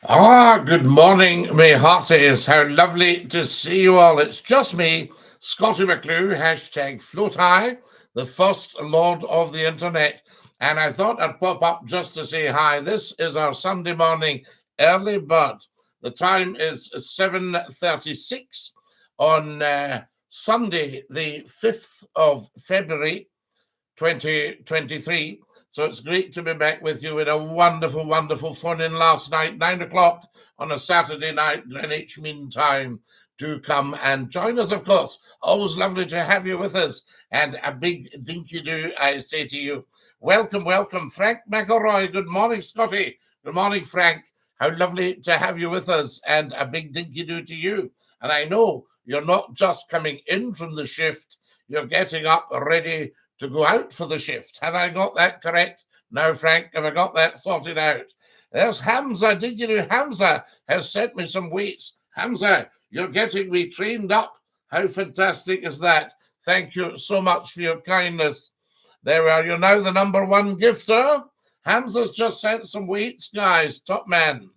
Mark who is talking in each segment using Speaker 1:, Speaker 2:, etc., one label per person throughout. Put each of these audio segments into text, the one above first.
Speaker 1: Good morning, me hearties. How lovely to see you all. It's just me, Scottie McClue, hashtag float high, the first lord of the internet. And I thought I'd pop up just to say hi. This is our Sunday morning early bird. The time is 7:36 on Sunday, the 5th of February, 2023. So it's great to be back with you in a wonderful, wonderful phone in last night, 9 o'clock on a Saturday night, Greenwich Mean Time. Do come and join us, of course. Always lovely to have you with us. And a big dinky-do, I say to you. Welcome, welcome, Frank McElroy. Good morning, Scottie. Good morning, Frank. How lovely to have you with us. And a big dinky-do to you. And I know you're not just coming in from the shift, you're getting up ready to go out for the shift. Have I got that correct? Now, Frank, have I got that sorted out? There's Hamza. Did you know Hamza has sent me some weights? Hamza, you're getting me trained up. How fantastic is that? Thank you so much for your kindness. There we are. You're now the #1 gifter. Hamza's just sent some weights, guys. Top man.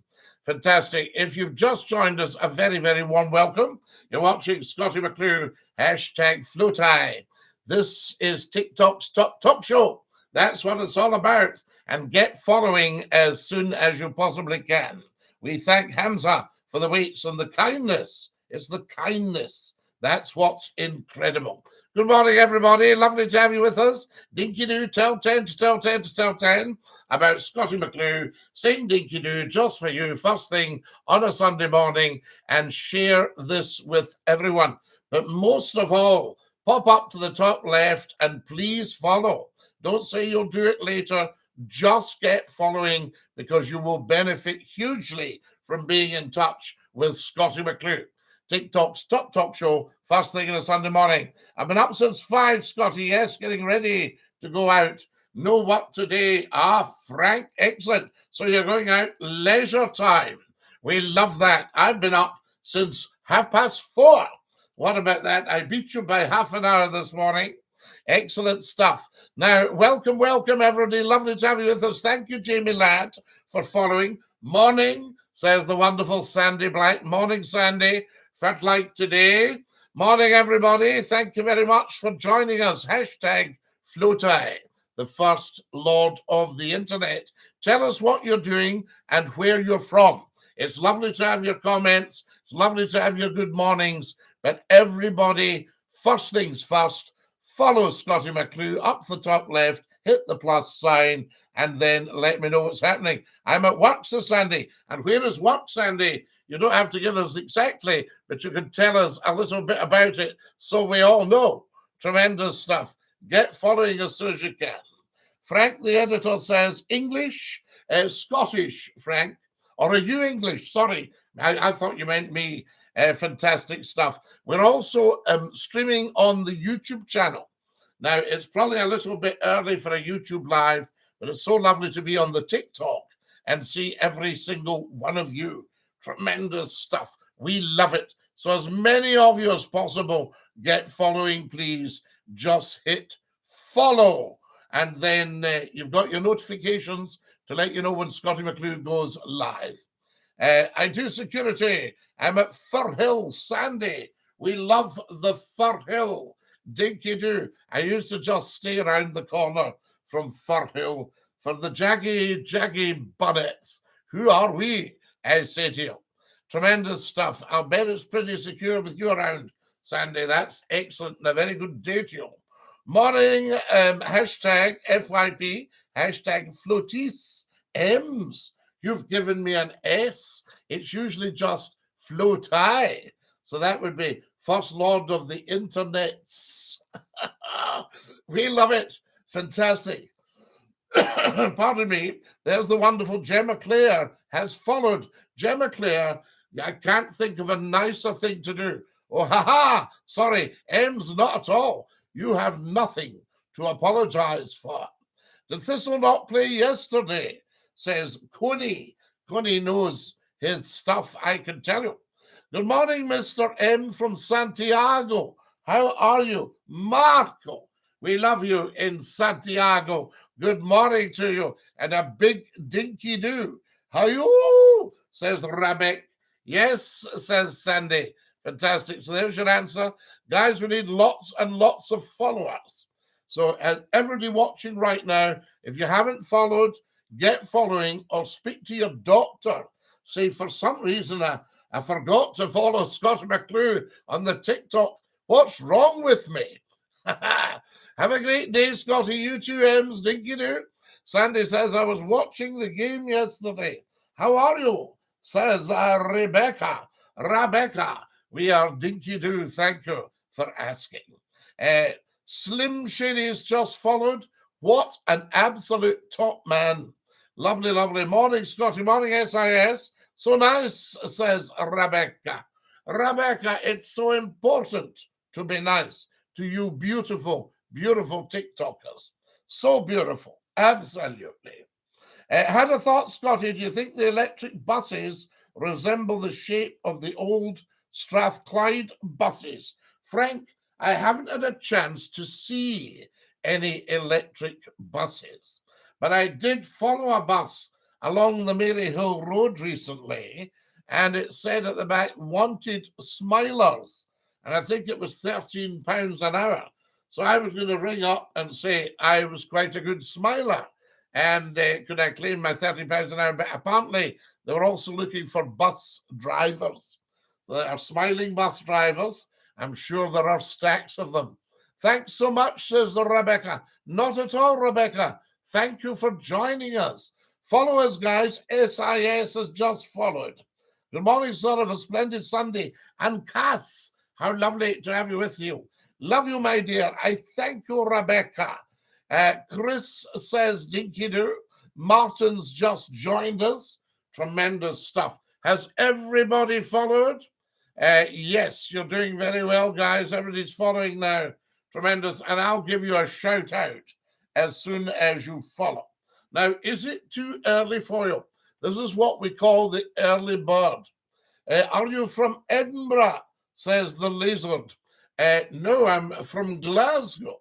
Speaker 1: Fantastic. If you've just joined us, a very, very warm welcome. You're watching Scottie McClue, hashtag float high. This is TikTok's top talk show. That's what it's all about. And get following as soon as you possibly can. We thank Hamza for the weights and the kindness. It's the kindness. That's what's incredible. Good morning, everybody. Lovely to have you with us. Dinky-Doo, tell 10 to tell 10 to tell 10 about Scottie McClue, saying Dinky-Doo just for you, first thing on a Sunday morning, and share this with everyone. But most of all, pop up to the top left and please follow. Don't say you'll do it later. Just get following because you will benefit hugely from being in touch with Scottie McClue. TikTok's top talk show, first thing on a Sunday morning. I've been up since 5, Scottie, yes, getting ready to go out. No work today. Frank, excellent. So you're going out leisure time. We love that. I've been up since 4:30. What about that? I beat you by half an hour this morning. Excellent stuff. Now, welcome, welcome, everybody. Lovely to have you with us. Thank you, Jamie Ladd, for following. Morning, says the wonderful Sandy Black. Morning, Sandy. Felt like today. Morning, everybody. Thank you very much for joining us. Hashtag Floatai, the first lord of the internet. Tell us what you're doing and where you're from. It's lovely to have your comments. It's lovely to have your good mornings. But everybody, first things first, follow Scottie McClue up the top left, hit the plus sign, and then let me know what's happening. I'm at work, Sir Sandy. And where is work, Sandy? You don't have to give us exactly, but you can tell us a little bit about it so we all know. Tremendous stuff. Get following as soon as you can. Frank, the editor, says English, Scottish, Frank. Or are you English? Sorry, I thought you meant me. Fantastic stuff. We're also streaming on the YouTube channel. Now, it's probably a little bit early for a YouTube live, but it's so lovely to be on the TikTok and see every single one of you. Tremendous stuff. We love it. So as many of you as possible, get following, please. Just hit follow. And then you've got your notifications to let you know when Scottie McClue goes live. I do security. I'm at Firhill, Sandy. We love the Firhill. Dinky-Doo. I used to just stay around the corner from Firhill for the jaggy bunnets. Who are we? I say to you. Tremendous stuff. I'll bet it's pretty secure with you around, Sandy. That's excellent and a very good day to you. Morning, hashtag FYP, hashtag FloatI'S. You've given me an S. It's usually just Floatai. So that would be First Lord of the Internets. We love it. Fantastic. Pardon me. There's the wonderful Gemma Clare has followed. Gemma Clare, I can't think of a nicer thing to do. Oh, ha-ha. Sorry, M's not at all. You have nothing to apologize for. The Thistle not play yesterday, says Coney. Coney knows his stuff, I can tell you. Good morning, Mr. M from Santiago. How are you? Marco, we love you in Santiago. Good morning to you and a big dinky-do. How you? Woo, says Rabek. Yes, says Sandy. Fantastic. So there's your answer. Guys, we need lots and lots of followers. So everybody watching right now, if you haven't followed, get following or speak to your doctor. Say, for some reason, I forgot to follow Scottie McClue on the TikTok. What's wrong with me? Have a great day, Scotty. You too, Ems. Dinky-Doo. Sandy says, I was watching the game yesterday. How are you? Says Rebecca. We are Dinky-Doo. Thank you for asking. Slim Shady's just followed. What an absolute top man. Lovely, lovely. Morning, Scotty. Morning, SIS. So nice, says Rebecca. Rebecca, it's so important to be nice to you beautiful, beautiful TikTokers. So beautiful. Absolutely. Had a thought, Scotty. Do you think the electric buses resemble the shape of the old Strathclyde buses? Frank, I haven't had a chance to see any electric buses, but I did follow a bus along the Maryhill Road recently, and it said at the back, wanted smilers, and I think it was £13 an hour. So I was going to ring up and say I was quite a good smiler, and could I claim my £30 an hour? But apparently they were also looking for bus drivers. There are smiling bus drivers. I'm sure there are stacks of them. Thanks so much, says Rebecca. Not at all, Rebecca. Thank you for joining us. Follow us, guys. SIS has just followed. Good morning, sir, of a splendid Sunday. And Cass, how lovely to have you with you. Love you, my dear. I thank you, Rebecca. Chris says, Dinky-Doo. Martin's just joined us. Tremendous stuff. Has everybody followed? Yes, you're doing very well, guys. Everybody's following now. Tremendous. And I'll give you a shout out as soon as you follow. Now, is it too early for you? This is what we call the early bird. Are you from Edinburgh? Says the lizard. No, I'm from Glasgow.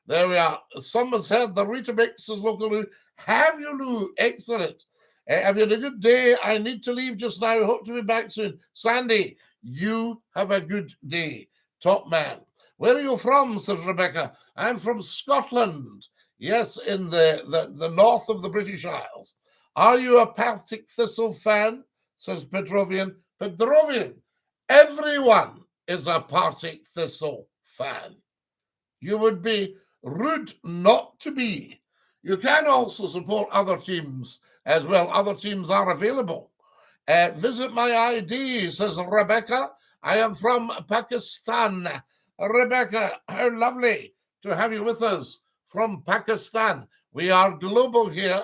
Speaker 1: There we are. Someone's heard the Rita Mix's local Lou. Have you, Lou? Excellent. Have you had a good day? I need to leave just now. Hope to be back soon. Sandy, you have a good day. Top man. Where are you from? Says Rebecca. I'm from Scotland. Yes, in the north of the British Isles. Are you a Partick Thistle fan? Says Petrovian. Petrovian, everyone is a Partick Thistle fan. You would be rude not to be. You can also support other teams as well. Other teams are available. Visit my ID, says Rebecca. I am from Pakistan. Rebecca, how lovely to have you with us from Pakistan. We are global here.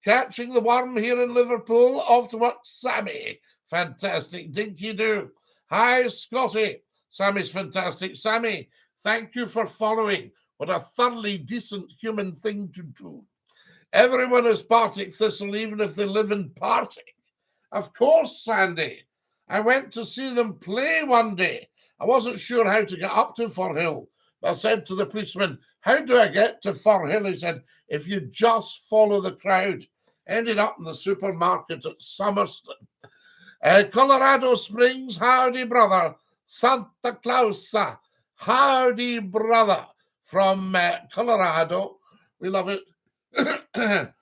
Speaker 1: Catching the worm here in Liverpool. Off to work, Sammy. Fantastic. Dinky-Doo. Hi, Scotty. Sammy's fantastic. Sammy, thank you for following. What a thoroughly decent human thing to do. Everyone is Partick Thistle, even if they live in Partick. Of course, Sandy. I went to see them play one day. I wasn't sure how to get up to Firhill. I said to the policeman, how do I get to Firhill? He said, if you just follow the crowd. Ended up in the supermarket at Somerston. Colorado Springs, howdy, brother. Santa Claus, howdy, brother. From Colorado. We love it.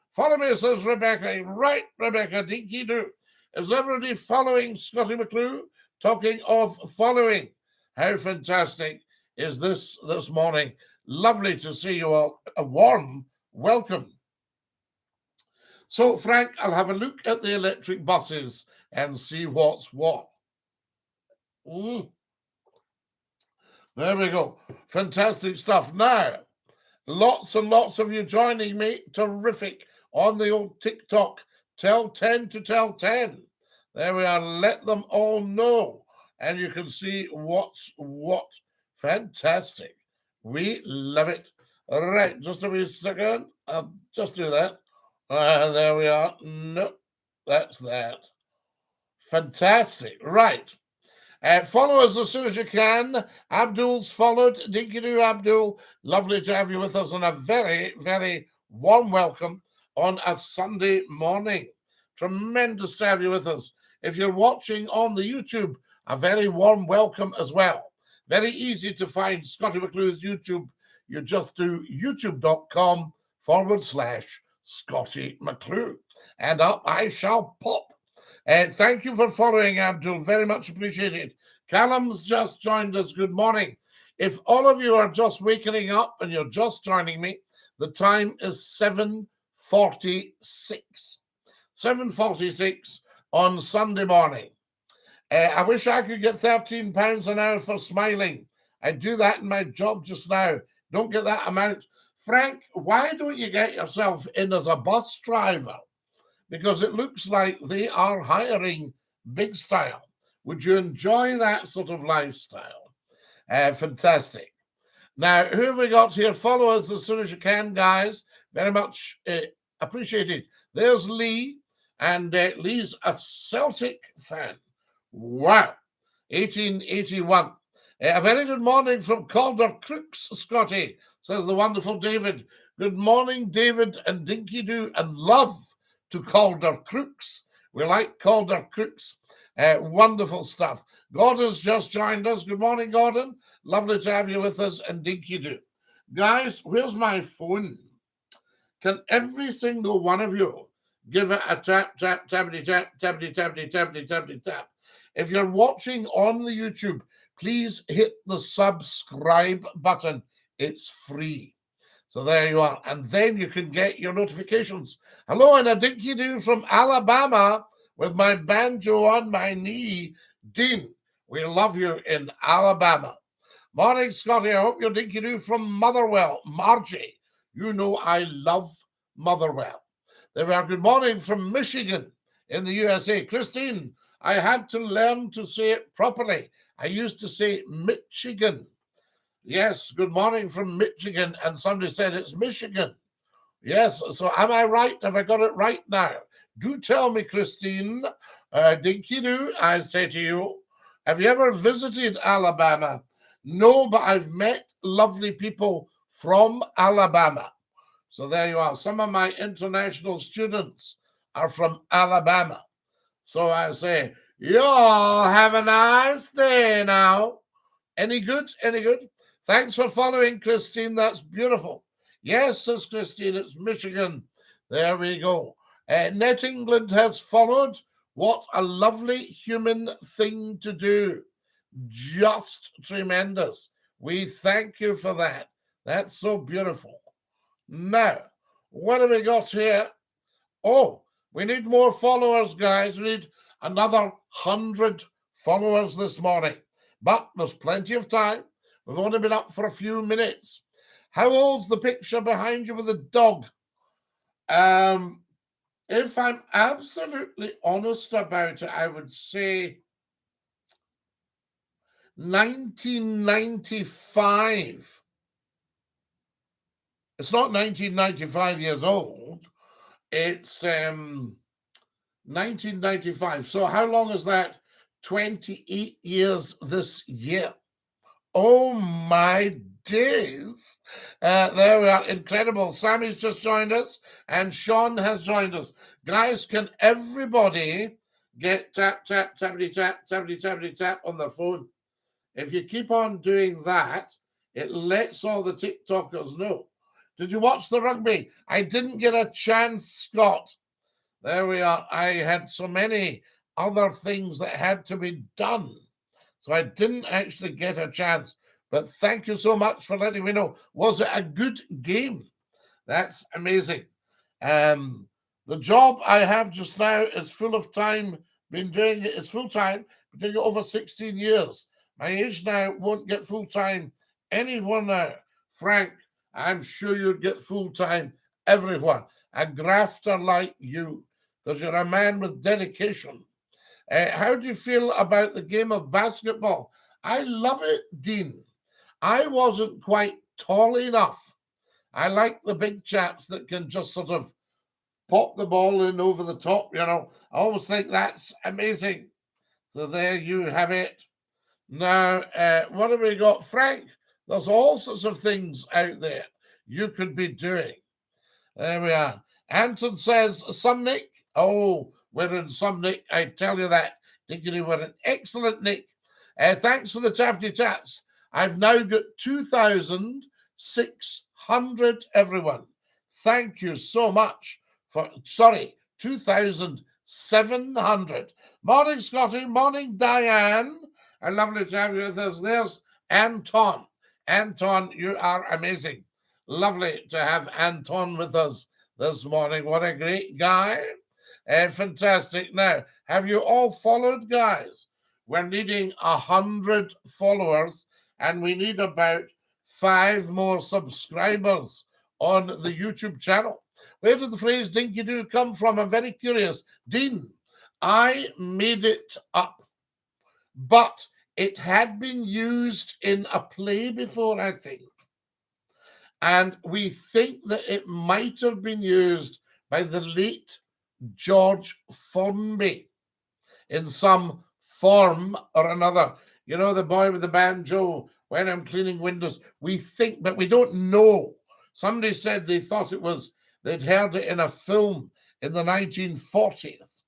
Speaker 1: Follow me, says Rebecca. Right, Rebecca, Dinky-Doo. Is everybody following Scottie McClue? Talking of following. How fantastic is this morning? Lovely to see you all. A warm welcome. So, Frank, I'll have a look at the electric buses and see what's what. There we go. Fantastic stuff. Now, lots and lots of you joining me. Terrific. On the old TikTok. Tell 10 to tell 10. There we are. Let them all know. And you can see what's what. Fantastic. We love it. All right. Just a wee second. I'll just do that. There we are. Nope. That's that. Fantastic. Right. Follow us as soon as you can. Abdul's followed. Dinky-Doo, Abdul. Lovely to have you with us on a very, very warm welcome on a Sunday morning. Tremendous to have you with us. If you're watching on the YouTube, a very warm welcome as well. Very easy to find Scottie McClue's YouTube. You just do youtube.com/Scottie McClue. And up I shall pop. Thank you for following, Abdul. Very much appreciated. Callum's just joined us. Good morning. If all of you are just waking up and you're just joining me, the time is 7:46. 7:46 on Sunday morning. I wish I could get £13 an hour for smiling. I do that in my job just now. Don't get that amount. Frank, why don't you get yourself in as a bus driver? Because it looks like they are hiring big style. Would you enjoy that sort of lifestyle? Fantastic. Now, who have we got here? Follow us as soon as you can, guys. Very much appreciated. There's Lee, and Lee's a Celtic fan. Wow. 1881. A very good morning from Calder Crooks, Scotty, says the wonderful David. Good morning, David and Dinky-Doo, and love to Calder Crooks. We like Calder Crooks. Wonderful stuff. Gordon's just joined us. Good morning, Gordon. Lovely to have you with us, and Dinky-Doo. Guys, where's my phone? Can every single one of you give it a tap, tap, tappity, tap, tappity, tappity, tappity, tappity, tap? If you're watching on the YouTube, please hit the subscribe button. It's free. So there you are. And then you can get your notifications. Hello, and a Dinky-Doo from Alabama with my banjo on my knee. Dean, we love you in Alabama. Morning, Scotty. I hope you're Dinky-Doo from Motherwell. Margie, you know I love Motherwell. There are good morning from Michigan in the USA. Christine, I had to learn to say it properly. I used to say Michigan. Yes, good morning from Michigan. And somebody said it's Michigan. Yes, so am I right? Have I got it right now? Do tell me, Christine. Dinky-Doo, I say to you, have you ever visited Alabama? No, but I've met lovely people from Alabama. So there you are. Some of my international students are from Alabama. So I say, y'all have a nice day now. Any good? Any good? Thanks for following, Christine. That's beautiful. Yes, says Christine, it's Michigan. There we go. Net England has followed. What a lovely human thing to do. Just tremendous. We thank you for that. That's so beautiful. Now, what have we got here? Oh, we need more followers, guys. We need another 100 followers this morning. But there's plenty of time. We've only been up for a few minutes. How old's the picture behind you with the dog? If I'm absolutely honest about it, I would say 1995. It's not 1995 years old. It's 1995. So how long is that? 28 years this year. Oh my days. There we are. Incredible. Sammy's just joined us and Sean has joined us. Guys, can everybody get tap, tap, tappity, tap, tappity, tappity, tap on their phone? If you keep on doing that, it lets all the TikTokers know. Did you watch the rugby? I didn't get a chance, Scott. There we are. I had so many other things that had to be done. So I didn't actually get a chance. But thank you so much for letting me know. Was it a good game? That's amazing. The job I have just now is full of time. Been doing it, it's full time. Been doing it over 16 years. My age now won't get full time anyone now. Frank, I'm sure you'd get full time everyone. A grafter like you, because you're a man with dedication. How do you feel about the game of basketball? I love it, Dean. I wasn't quite tall enough. I like the big chaps that can just sort of pop the ball in over the top, you know. I always think that's amazing. So there you have it. Now, what have we got? Frank, there's all sorts of things out there you could be doing. There we are. Anton says, some Nick. Oh, we're in some nick, I tell you that. Dinky-Doo, we're in excellent nick. Thanks for the tappity taps. I've now got 2,600, everyone. Thank you so much for, 2,700. Morning, Scotty. Morning, Diane. And lovely to have you with us. There's Anton. Anton, you are amazing. Lovely to have Anton with us this morning. What a great guy. Fantastic. Now, have you all followed, guys? We're needing 100 followers, and we need about 5 more subscribers on the YouTube channel. Where did the phrase Dinky-Doo come from? I'm very curious. Dean, I made it up, but it had been used in a play before, I think. And we think that it might have been used by the late George Formby in some form or another. You know, the boy with the banjo, when I'm cleaning windows. We think, but we don't know. Somebody said they thought it was, they'd heard it in a film in the 1940s.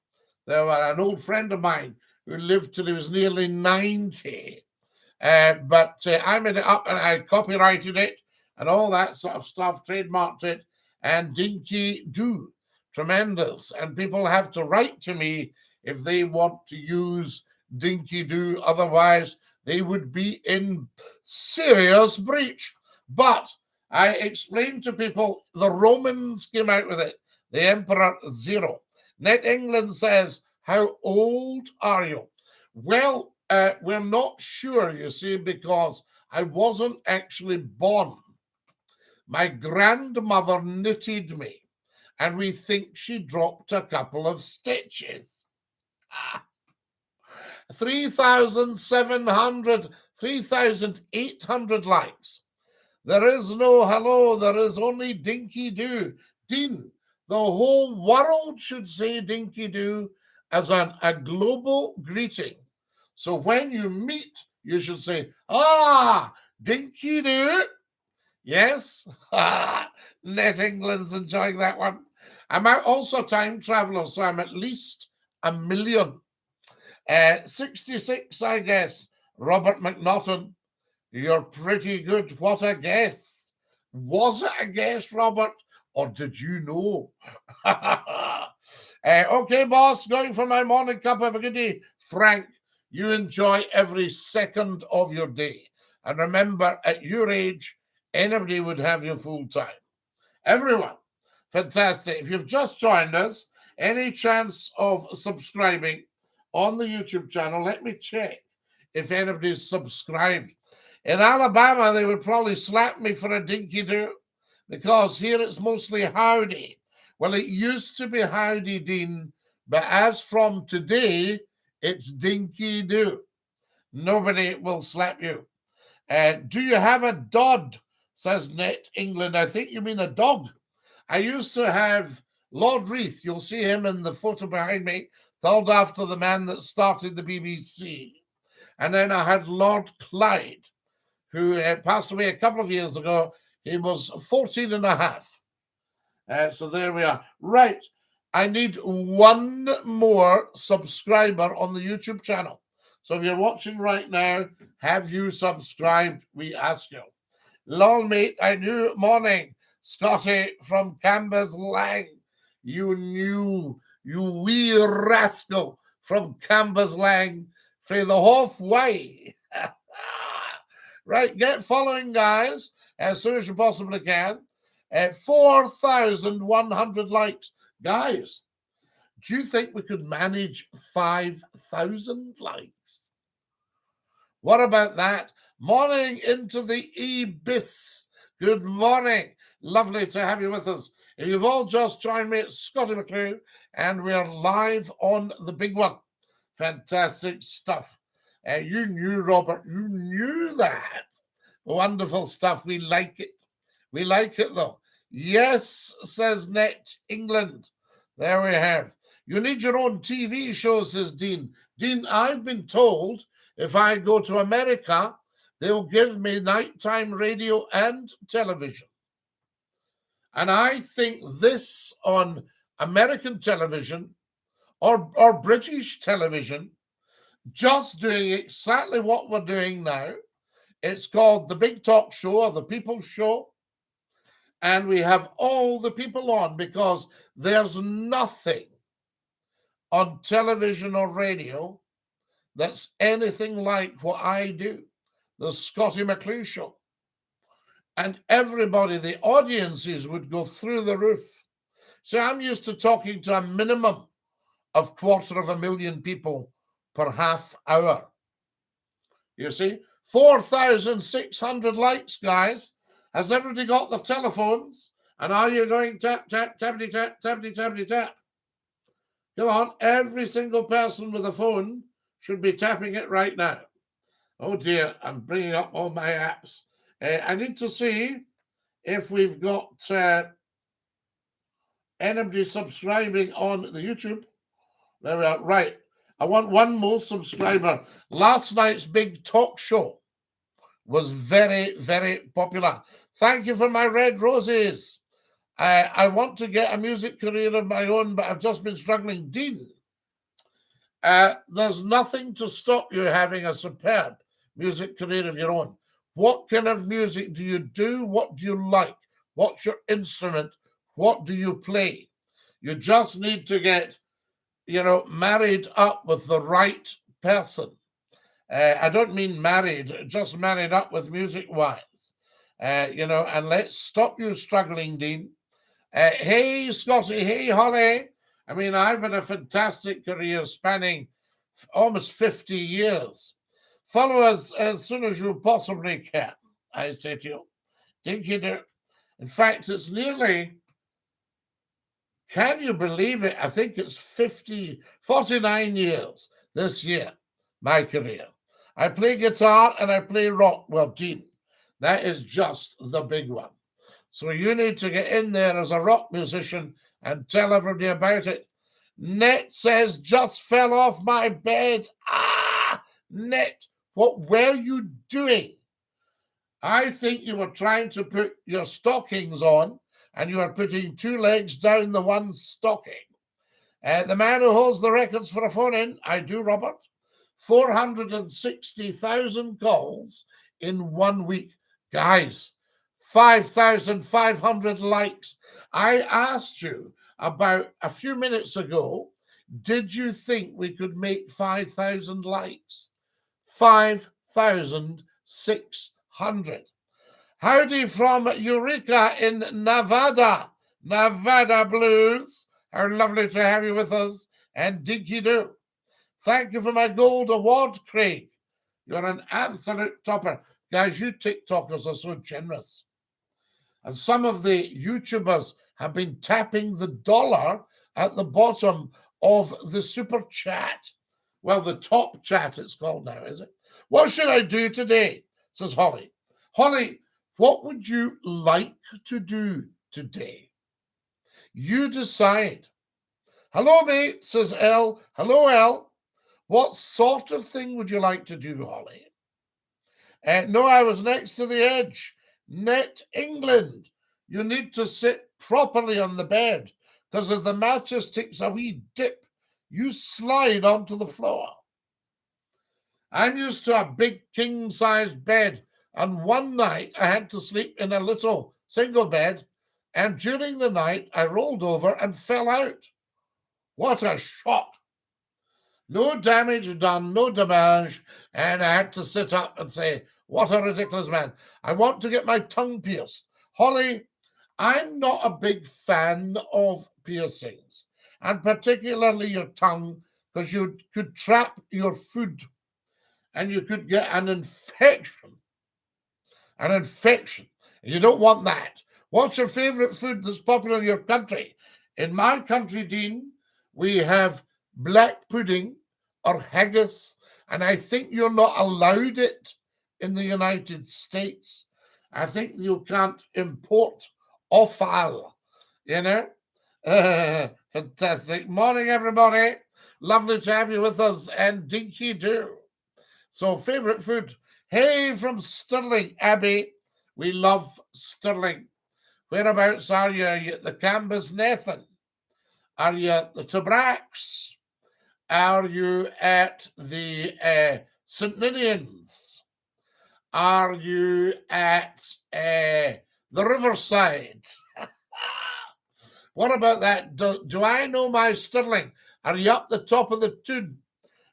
Speaker 1: There was an old friend of mine who lived till he was nearly 90. But I made it up and I copyrighted it and all that sort of stuff, trademarked it, and Dinky-Doo. Tremendous. And people have to write to me if they want to use Dinky-Doo. Otherwise, they would be in serious breach. But I explained to people, the Romans came out with it, the Emperor Zero. Net England says, how old are you? Well, we're not sure, you see, because I wasn't actually born. My grandmother knitted me, and we think she dropped a couple of stitches. 3,700, 3,800 likes. There is no hello, there is only Dinky-Doo. Dean, the whole world should say Dinky-Doo as a global greeting. So when you meet, you should say, Dinky-Doo. Yes, Net England's enjoying that one. I'm also a time traveler, so I'm at least 1 million. 66, I guess. Robert McNaughton, you're pretty good. What a guess. Was it a guess, Robert, or did you know? Okay, boss, going for my morning cup. Have a good day. Frank, you enjoy every second of your day. And remember, at your age, anybody would have you full time. Everyone. Fantastic. If you've just joined us, any chance of subscribing on the YouTube channel, let me check if anybody's subscribed. In Alabama, they would probably slap me for a Dinky-Doo because here it's mostly howdy. Well, it used to be howdy, Dean, but as from today, it's Dinky-Doo. Nobody will slap you. Do you have a Dodd, says Net England. I think you mean a dog. I used to have Lord Reith. You'll see him in the photo behind me, called after the man that started the BBC. And then I had Lord Clyde, who passed away a couple of years ago. He was 14 and a half. So there we are. Right. I need 1 more subscriber on the YouTube channel. So if you're watching right now, have you subscribed? We ask you. Lol, mate, I knew. Morning. Scotty from Cambuslang. You knew, you wee rascal from Cambuslang, for the halfway. Right, get following, guys, as soon as you possibly can. 4,100 likes. Guys, do you think we could manage 5,000 likes? What about that? Morning into the EBIS. Good morning. Lovely to have you with us. If you've all just joined me, it's Scotty McClue, and we're live on the big one. Fantastic stuff. You knew, Robert, you knew that. Wonderful stuff. We like it. We like it, though. Yes, says Net England. There we have. You need your own TV show, says Dean. Dean, I've been told if I go to America, they'll give me nighttime radio and television. And I think this on American television or British television, just doing exactly what we're doing now. It's called The Big Talk Show or The People's Show. And we have all the people on because there's nothing on television or radio that's anything like what I do, the Scottie McCLUE Show. And everybody, the audiences would go through the roof. So I'm used to talking to a minimum of 250,000 people per half hour. You see, 4,600 likes, guys. Has everybody got their telephones? And are you going tap, tap, tappity, tap, tappity, tappity, tap? Come on, every single person with a phone should be tapping it right now. Oh dear, I'm bringing up all my apps. I need to see if we've got anybody subscribing on the YouTube. There we are. Right. I want one more subscriber. Last night's big talk show was very, very popular. Thank you for my red roses. I want to get a music career of my own, but I've just been struggling. Dean, there's nothing to stop you having a superb music career of your own. What kind of music do you do? What do you like? What's your instrument? What do you play? You just need to get, married up with the right person. I don't mean married, just married up with music-wise. And let's stop you struggling, Dean. Hey, Scotty. Hey, Holly. I mean, I've had a fantastic career spanning almost 50 years. Follow us as soon as you possibly can, I say to you. DINKY-DOO. In fact, it's nearly, can you believe it? I think it's 49 years this year, my career. I play guitar and I play rock. Well, Dean, that is just the big one. So you need to get in there as a rock musician and tell everybody about it. Net says, just fell off my bed. Net, what were you doing? I think you were trying to put your stockings on and you were putting two legs down the one stocking. The man who holds the records for a phone-in, I do, Robert, 460,000 calls in 1 week. Guys, 5,500 likes. I asked you about a few minutes ago, did you think we could make 5,000 likes? 5,600. Howdy from Eureka in Nevada. Nevada Blues. How lovely to have you with us. And DINKY-DOO. Thank you for my gold award, Craig. You're an absolute topper. Guys, you TikTokers are so generous. And some of the YouTubers have been tapping the dollar at the bottom of the super chat. Well, the top chat it's called now, is it? What should I do today? Says Holly. Holly, what would you like to do today? You decide. Hello, mate, says L. Hello, L. What sort of thing would you like to do, Holly? No, I was next to the edge. Net England. You need to sit properly on the bed because if the mattress takes a wee dip, you slide onto the floor. I'm used to a big king-size bed, and one night I had to sleep in a little single bed, and during the night I rolled over and fell out. What a shock. No damage done, no damage, and I had to sit up and say, what a ridiculous man. I want to get my tongue pierced. Holly, I'm not a big fan of piercings, and particularly your tongue, because you could trap your food and you could get an infection. An infection. You don't want that. What's your favorite food that's popular in your country? In my country, Dean, we have black pudding or haggis, and I think you're not allowed it in the United States. I think you can't import offal, Fantastic. Morning, everybody. Lovely to have you with us, and DINKY-DOO. So, favorite food. Hey, from Stirling, Abby. We love Stirling. Whereabouts are you? Are you at the Cambus Nathan? Are you at the Tabracks? Are you at the St. Ninians? Are you at the Riverside? What about that? Do I know my Stirling? Are you up the top of the tune?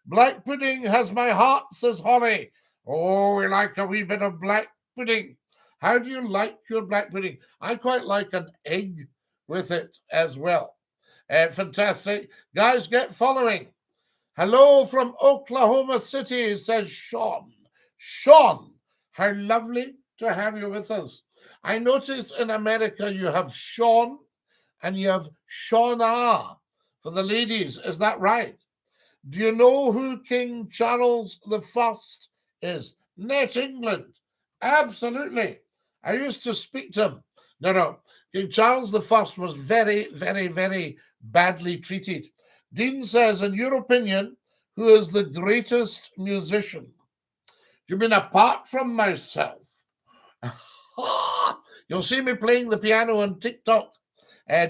Speaker 1: Black pudding has my heart, says Holly. Oh, we like a wee bit of black pudding. How do you like your black pudding? I quite like an egg with it as well. Fantastic. Guys, get following. Hello from Oklahoma City, says Sean. Sean, how lovely to have you with us. I notice in America you have Sean and you have Shauna for the ladies. Is that right? Do you know who King Charles I is? Net England. Absolutely. I used to speak to him. No. King Charles I was very, very, very badly treated. Dean says, in your opinion, who is the greatest musician? Do you mean apart from myself? You'll see me playing the piano on TikTok.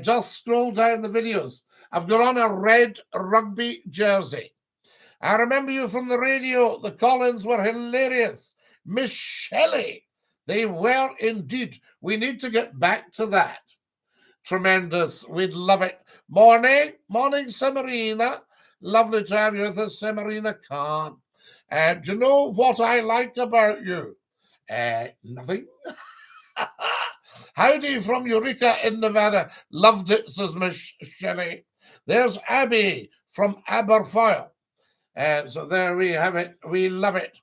Speaker 1: Just scroll down the videos. I've got on a red rugby jersey. I remember you from the radio. The Collins were hilarious. Miss Shelley. They were indeed. We need to get back to that. Tremendous. We'd love it. Morning, Semarina. Lovely to have you with us, Semarina Khan. Do you know what I like about you? Nothing. Howdy from Eureka in Nevada. Loved it, says Miss Shelley. There's Abby from Aberfoyle. So there we have it. We love it.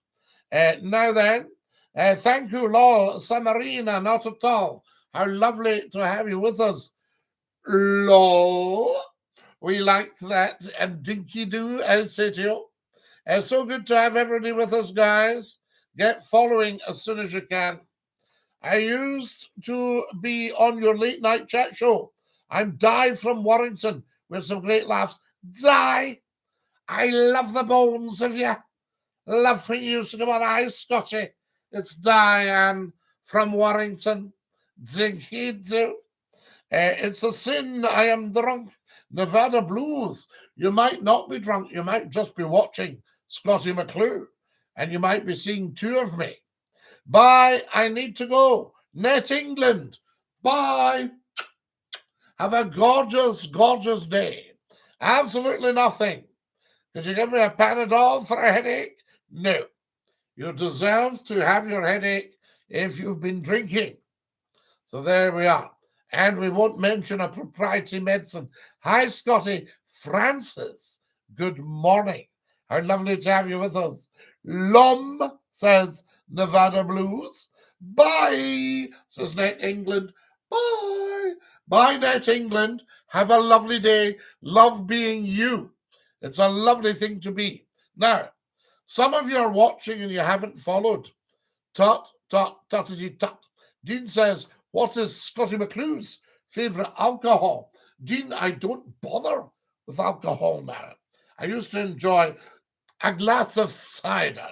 Speaker 1: Now then, thank you, lol. Samarina, not at all. How lovely to have you with us. Lol. We liked that. And DINKY-DOO, I'll say to you. So good to have everybody with us, guys. Get following as soon as you can. I used to be on your late night chat show. I'm Di from Warrington with some great laughs. Di, I love the bones of you. Love when you used to come on. Hi, Scotty. It's Diane from Warrington. DINKY-DOO. It's a sin. I am drunk. Nevada Blues. You might not be drunk. You might just be watching Scottie McClue. And you might be seeing two of me. Bye. I need to go. Net England. Bye. Have a gorgeous, gorgeous day. Absolutely nothing. Could you give me a Panadol for a headache? No. You deserve to have your headache if you've been drinking. So there we are. And we won't mention a proprietary medicine. Hi, Scotty. Francis, good morning. How lovely to have you with us. Lom, says Nevada Blues. Bye, says Net England. Bye. Bye, Net England. Have a lovely day. Love being you. It's a lovely thing to be. Now, some of you are watching and you haven't followed. Tut. Dean says, what is Scottie McClue's favourite alcohol? Dean, I don't bother with alcohol now. I used to enjoy a glass of cider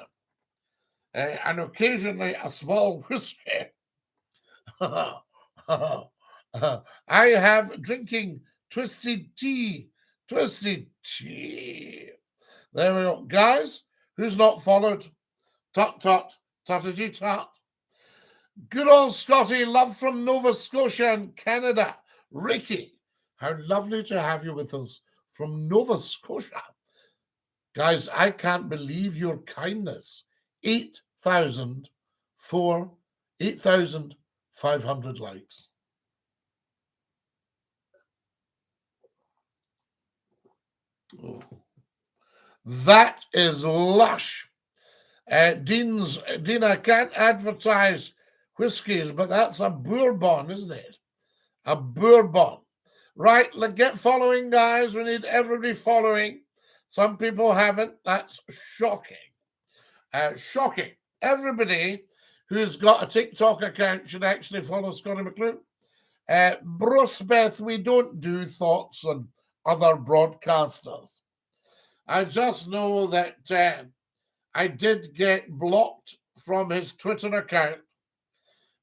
Speaker 1: and occasionally a small whiskey. I have drinking twisted tea. Twisted tea. There we go. Guys, who's not followed? Tut. Good old Scotty, love from Nova Scotia and Canada. Ricky, how lovely to have you with us from Nova Scotia. Guys, I can't believe your kindness. 8,500 likes. Oh. That is lush. Dean, I can't advertise whiskies, but that's a bourbon, isn't it? A bourbon. Right, let's get following, guys. We need everybody following. Some people haven't. That's shocking. Shocking. Everybody who's got a TikTok account should actually follow Scottie McClue. Bruce Beth, we don't do thoughts on other broadcasters. I just know that I did get blocked from his Twitter account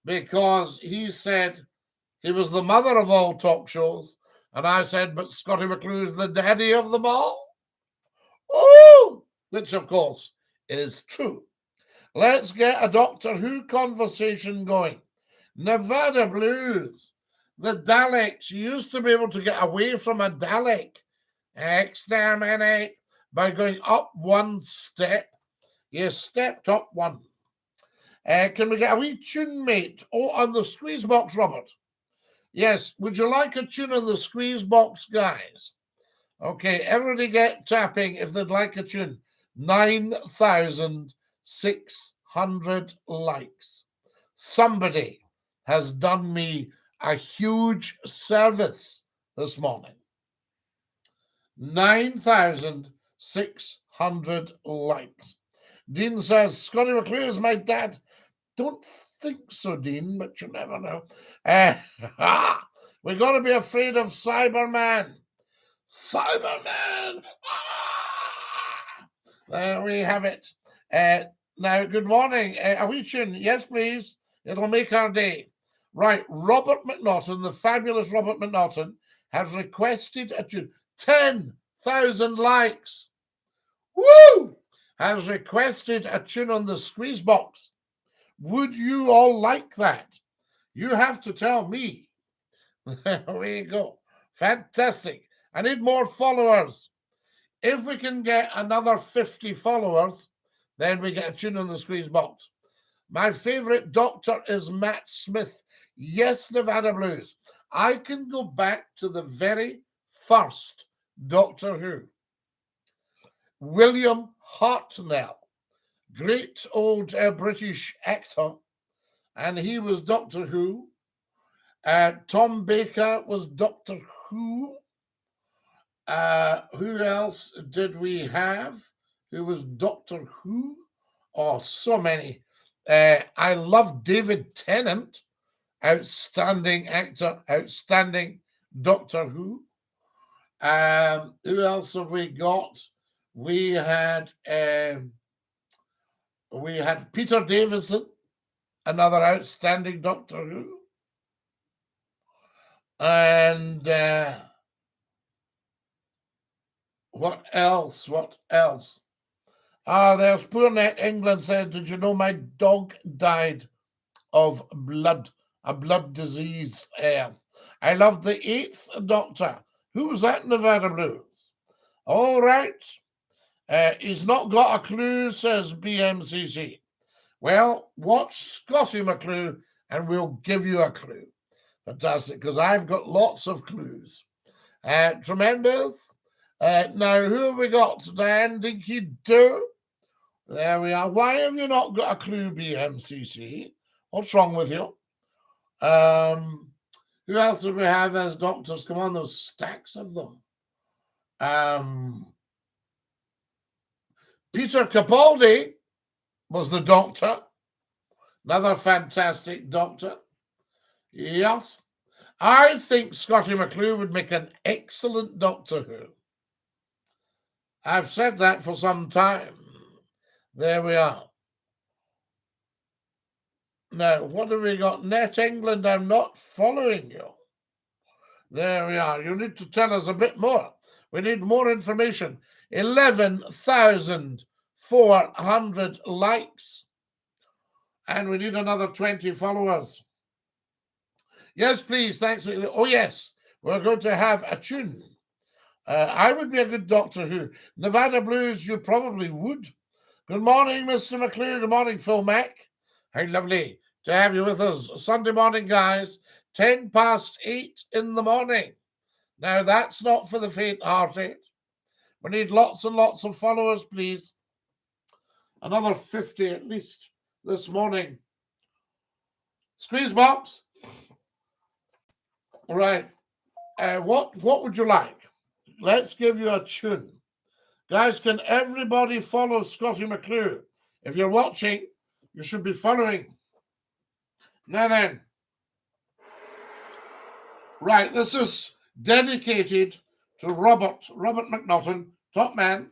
Speaker 1: because he said he was the mother of all talk shows. And I said, but Scottie McClue is the daddy of them all. Oh, which of course is true. Let's get a Doctor Who conversation going. Nevada Blues. The Daleks. You used to be able to get away from a Dalek. Exterminate by going up one step. You stepped up one. Can we get a wee tune, mate? Oh, on the squeeze box, Robert. Yes, would you like a tune on the squeeze box, guys? Okay, everybody get tapping if they'd like a tune. 9,600 likes. Somebody has done me a huge service this morning. 9,600 likes. Dean says, Scottie McCLUE is my dad. Don't think so, Dean, but you never know. We got to be afraid of Cyberman. Cyberman! There we have it. Now, good morning. A wee tune? Yes, please. It'll make our day. Right, Robert McNaughton, the fabulous Robert McNaughton, has requested a tune. 10,000 likes. Woo! Has requested a tune on the squeeze box. Would you all like that? You have to tell me. There we go. Fantastic. I need more followers. If we can get another 50 followers, then we get a tune on the squeeze box. My favorite Doctor is Matt Smith. Yes, Nevada Blues. I can go back to the very first Doctor Who. William Hartnell, great old British actor, and he was Doctor Who. Tom Baker was Doctor Who. Who else did we have who was Doctor Who? Oh, so many. I love David Tennant, outstanding actor, outstanding Doctor Who. Who else have we got? We had Peter Davison, another outstanding Doctor Who. And what else? What else? There's Poor Net England said, did you know my dog died of a blood disease? I love the 8th Doctor. Who was that, Nevada Blues? All right. He's not got a clue, says BMCC. Well, watch Scottie McCLUE and we'll give you a clue. Fantastic, because I've got lots of clues. Tremendous. Now, who have we got? Dan, DINKY-DOO. There we are. Why have you not got a clue, BMCC? What's wrong with you? Who else do we have as doctors? Come on, those stacks of them. Peter Capaldi was the Doctor. Another fantastic Doctor. Yes. I think Scottie McCLUE would make an excellent Doctor Who. I've said that for some time. There we are. Now, what have we got? Net England, I'm not following you. There we are. You need to tell us a bit more. We need more information. 11,400 likes. And we need another 20 followers. Yes, please. Thanks. Oh, yes. We're going to have a tune. I would be a good Doctor Who. Nevada Blues, you probably would. Good morning, Mr. McCLUE. Good morning, Phil Mack. How lovely to have you with us. Sunday morning, guys. 8:10 in the morning. Now, that's not for the faint-hearted. We need lots and lots of followers, please. Another 50 at least this morning. Squeeze box. Right. What would you like? Let's give you a tune. Guys, can everybody follow Scottie McCLUE? If you're watching, you should be following. Now then. Right, this is dedicated to Robert McNaughton, top man.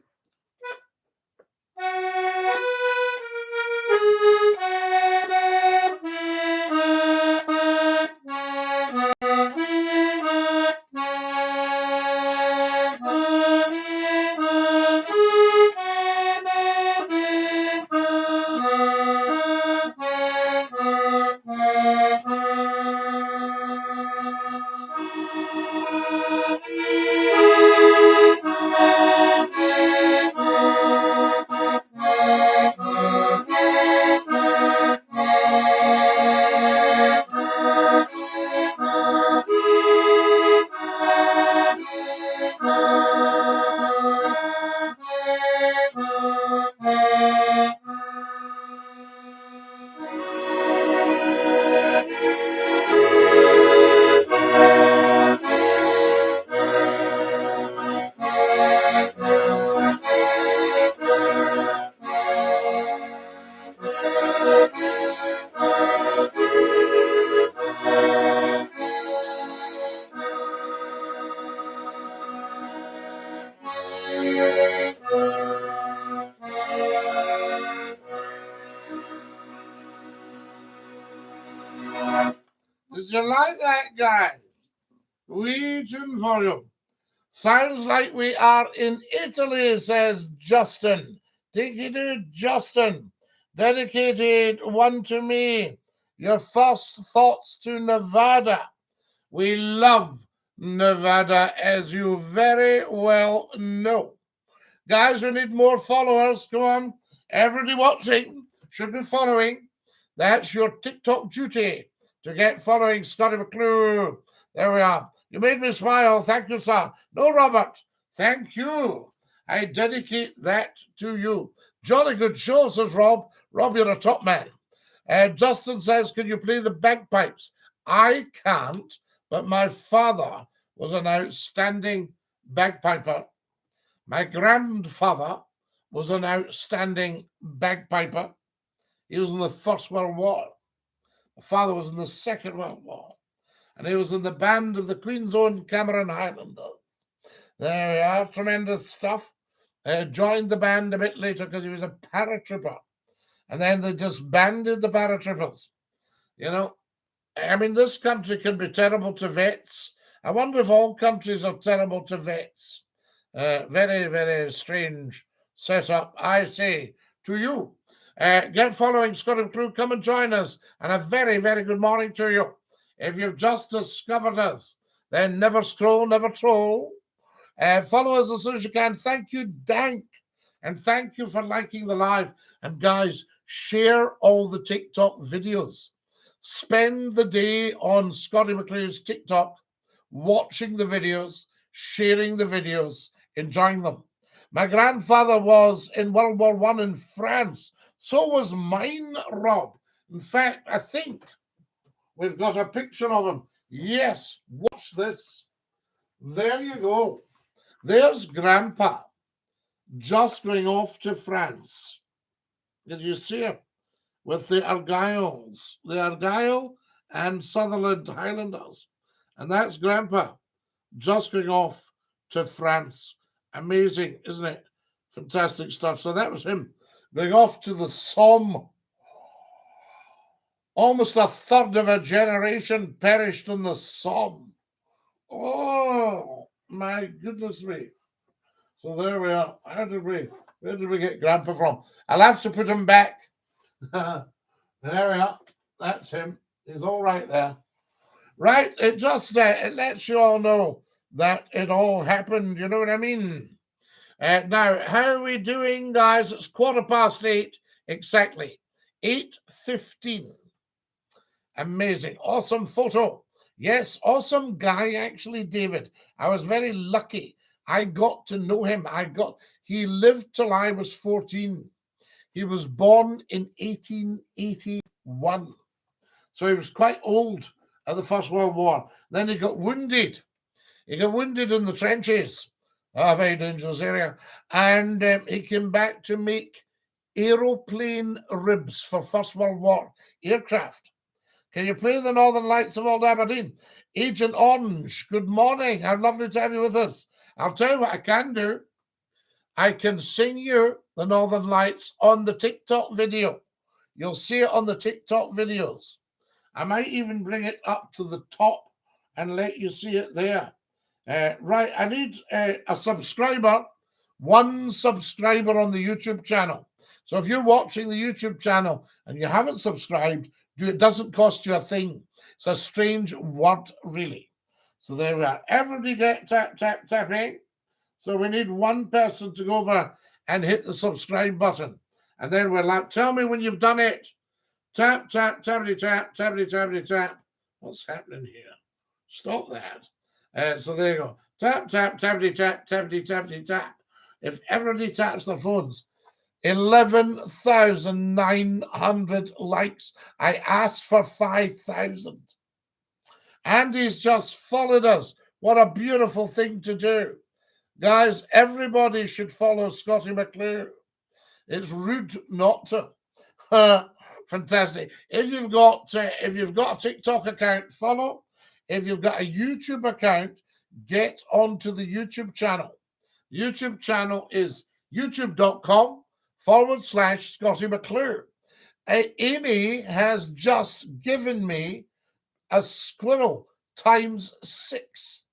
Speaker 1: like that, guys? Waiting for you. Sounds like we are in Italy, says Justin. DINKY-DOO, Justin. Dedicated one to me. Your first thoughts to Nevada. We love Nevada, as you very well know. Guys, we need more followers. Come on. Everybody watching should be following. That's your TikTok duty, to get following Scottie McCLUE. There we are. You made me smile. Thank you, sir. No, Robert. Thank you. I dedicate that to you. Jolly good show, says Rob. Rob, you're a top man. Justin says, can you play the bagpipes? I can't, but my father was an outstanding bagpiper. My grandfather was an outstanding bagpiper. He was in the First World War. My father was in the Second World War. And he was in the band of the Queen's Own Cameron Highlanders. There we are, tremendous stuff. Joined the band a bit later because he was a paratrooper. And then they disbanded the paratroopers. You know, I mean, this country can be terrible to vets. I wonder if all countries are terrible to vets. Very, very strange setup, I say to you. Get following Scottie McCLUE. Come and join us. And a very, very good morning to you. If you've just discovered us, then never scroll, never troll. Follow us as soon as you can. Thank you, Dank. And thank you for liking the live. And guys, share all the TikTok videos. Spend the day on Scottie McCLUE's TikTok, watching the videos, sharing the videos, enjoying them. My grandfather was in World War I in France. So was mine, Rob. In fact, I think we've got a picture of him. Yes, watch this. There you go. There's Grandpa just going off to France. Did you see him? With the Argylls, the Argyll and Sutherland Highlanders. And that's Grandpa just going off to France. Amazing, isn't it? Fantastic stuff. So that was him going off to the Somme. Almost a third of a generation perished in the Somme. Oh, my goodness me. So there we are. Where did we get Grandpa from? I'll have to put him back. There we are. That's him. He's all right there. Right? It just it lets you all know that it all happened. You know what I mean? Now, how are we doing, guys? It's 8:15 exactly. 8:15. Amazing. Awesome photo. Yes, awesome guy, actually, David. I was very lucky. I got to know him. He lived till I was 14. He was born in 1881. So he was quite old at the First World War. Then he got wounded. He got wounded in the trenches. A very dangerous area. And he came back to make aeroplane ribs for First World War aircraft. Can you play the Northern Lights of Old Aberdeen? Agent Orange, good morning. How lovely to have you with us. I'll tell you what I can do. I can sing you the Northern Lights on the TikTok video. You'll see it on the TikTok videos. I might even bring it up to the top and let you see it there. Right, I need a subscriber, one subscriber on the YouTube channel. So if you're watching the YouTube channel and you haven't subscribed, it doesn't cost you a thing. It's a strange word, really. So there we are. Everybody get tapping. So we need one person to go over and hit the subscribe button. And then we're like, tell me when you've done it. Tap, tap, tappity, tap, tappity, tappity, tap. What's happening here? Stop that. So there you go. Tap, tap, tappity, tap, tappity, tappity, tap. If everybody taps their phones, 11,900 likes. I asked for 5,000. Andy's just followed us. What a beautiful thing to do. Guys, everybody should follow Scottie McCLUE. It's rude not to. Fantastic. If you've got a TikTok account, follow. If you've got a YouTube account, get onto the YouTube channel. The YouTube channel is youtube.com/Scottie McCLUE. Amy has just given me a squirrel times 6.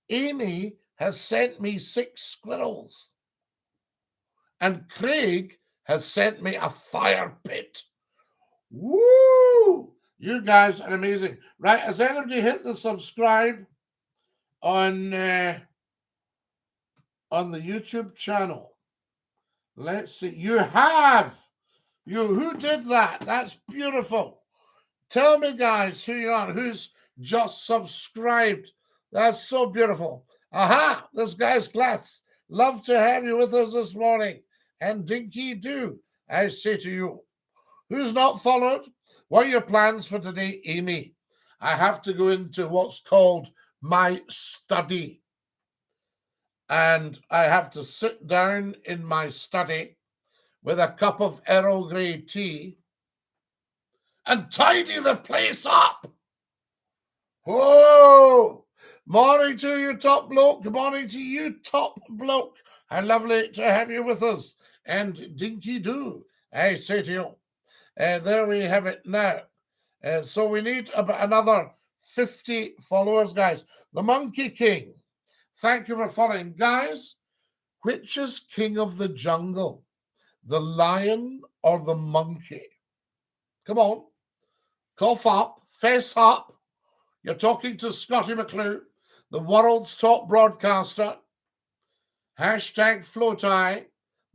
Speaker 1: Amy has sent me 6 squirrels. And Craig has sent me a fire pit. Woo! You guys are amazing. Right, has anybody hit the subscribe on the YouTube channel? Let's see. You have. Who did that? That's beautiful. Tell me, guys, who you are, who's just subscribed. That's so beautiful. Aha, this guy's class. Love to have you with us this morning. And Dinky-Doo, I say to you. Who's not followed? What are your plans for today, Amy? I have to go into what's called my study. And I have to sit down in my study with a cup of Earl Grey tea and tidy the place up. Whoa! Morning to you, top bloke. Good morning to you, top bloke. How lovely to have you with us. And Dinky-Doo, I say to you. There we have it now. So we need about another 50 followers, guys. The Monkey King. Thank you for following. Guys, which is king of the jungle? The lion or the monkey? Come on. Cough up. Face up. You're talking to Scottie McClue, the world's top broadcaster. Hashtag FloatEye,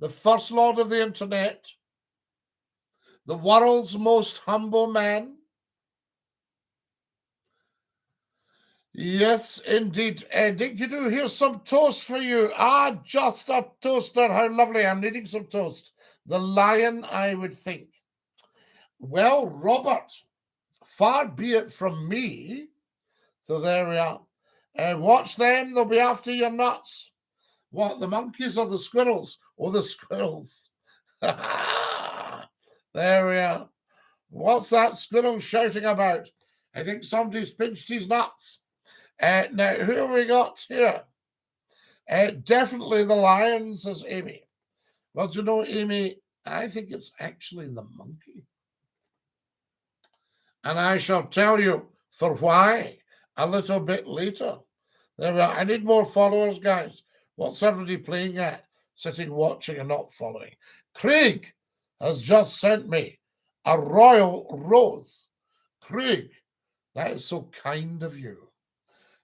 Speaker 1: the first lord of the internet. The world's most humble man. Yes, indeed. Dinky-Doo, here's some toast for you. Ah, just a toaster. How lovely. I'm needing some toast. The lion, I would think. Well, Robert, far be it from me. So there we are. Watch them. They'll be after your nuts. What, the monkeys or the squirrels? Oh, the squirrels. There we are. What's that squirrel shouting about? I think somebody's pinched his nuts. Now, who have we got here? Definitely the lion, says Amy. Well, do you know, Amy, I think it's actually the monkey. And I shall tell you for why a little bit later. There we are. I need more followers, guys. What's everybody playing at? Sitting, watching, and not following. Craig has just sent me a royal rose. Craig, that is so kind of you.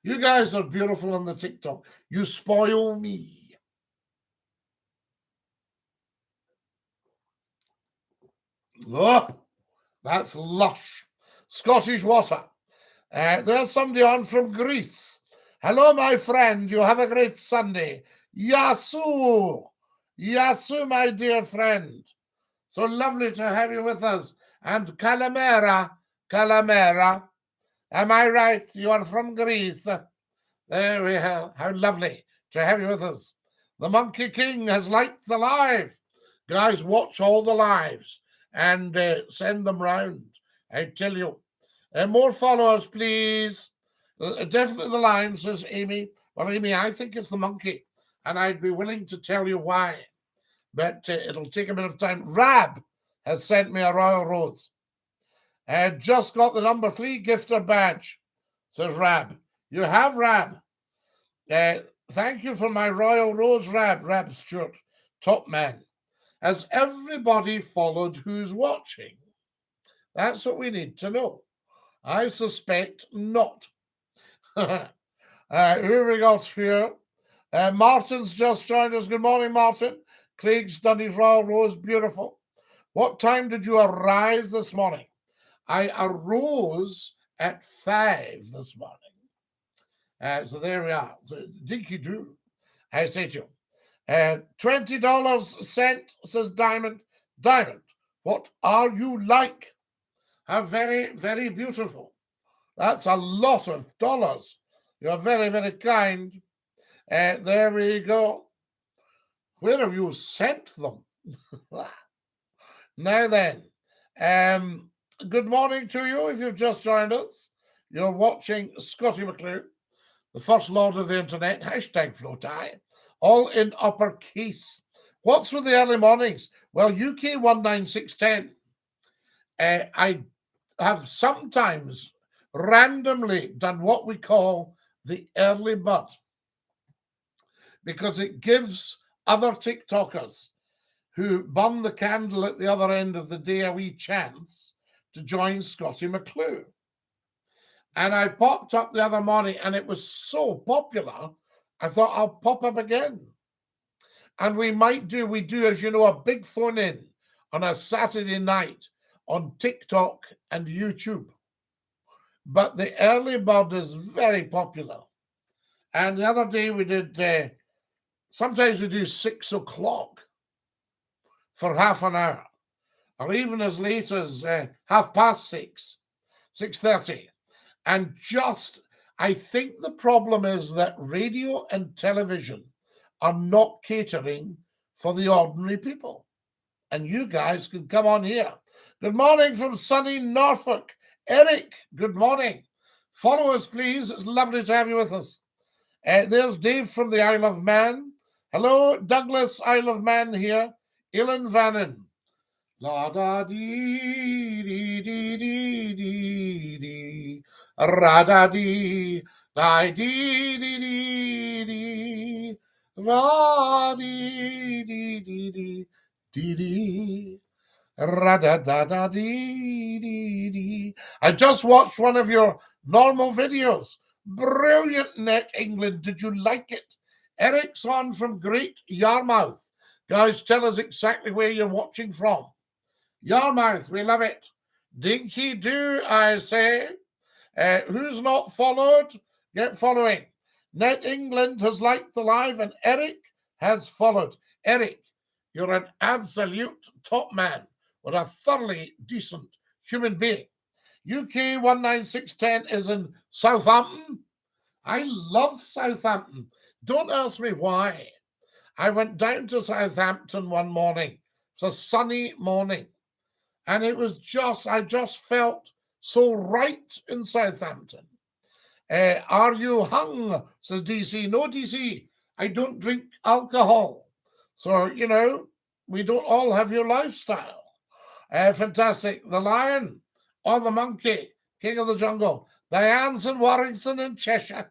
Speaker 1: You guys are beautiful on the TikTok. You spoil me. Oh, that's lush. Scottish water. There's somebody on from Greece. Hello, my friend. You have a great Sunday. Yasu. Yasu, my dear friend. So lovely to have you with us. And Calamera. Calamera. Am I right? You are from Greece. There we are. How lovely to have you with us. The Monkey King has liked the live. Guys, watch all the lives and send them round. I tell you. More followers, please. Definitely the lion, says Amy. Well, Amy, I think it's the monkey. And I'd be willing to tell you why. But it'll take a bit of time. Rab has sent me a royal rose. Just got the number 3 gifter badge, says Rab. You have, Rab. Thank you for my royal rose, Rab Stewart, top man. Has everybody followed who's watching? That's what we need to know. I suspect not. Who we got here? Martin's just joined us. Good morning, Martin. Craig's done his royal rose. Beautiful. What time did you arise this morning? I arose at 5 this morning. So there we are. So, Dinky-Doo, I say to you. $20 sent, says Diamond. Diamond, what are you like? How very, very beautiful. That's a lot of dollars. You're very, very kind. There we go. Where have you sent them? Now then, good morning to you if you've just joined us. You're watching Scottie McClue, the first lord of the internet, hashtag FloatEye, all in uppercase. What's with the early mornings? Well, UK 19610. I have sometimes randomly done what we call the Earlybird, because it gives other TikTokers who burn the candle at the other end of the day a wee chance to join Scottie McCLUE. And I popped up the other morning and it was so popular, I thought I'll pop up again. And we do, as you know, a big phone in on a Saturday night on TikTok and YouTube. But the Earlybird is very popular. And the other day we did, sometimes we do 6 o'clock for half an hour, or even as late as 6:30. 6:30. And I think the problem is that radio and television are not catering for the ordinary people. And you guys can come on here. Good morning from sunny Norfolk. Eric, good morning. Follow us, please. It's lovely to have you with us. There's Dave from the Isle of Man. Hello, Douglas, Isle of Man here. Ilan Vannon. La da dee dee dee dee dee dee. Ra da dee da dee dee dee dee. Ra dee dee dee dee dee dee. Ra da da da dee dee dee. I just watched one of your normal videos. Brilliant, Net England. Did you like it? Eric's on from Great Yarmouth. Guys, tell us exactly where you're watching from. Yarmouth, we love it. Dinky-Doo, I say. Who's not followed? Get following. Net England has liked the live and Eric has followed. Eric, you're an absolute top man. What a thoroughly decent human being. UK 19610 is in Southampton. I love Southampton. Don't ask me why. I went down to Southampton one morning. It's a sunny morning. And it was I just felt so right in Southampton. Are you hung? Says DC. No, DC. I don't drink alcohol. So, you know, we don't all have your lifestyle. Fantastic. The lion or the monkey, king of the jungle. Diane's in Warrington in Cheshire.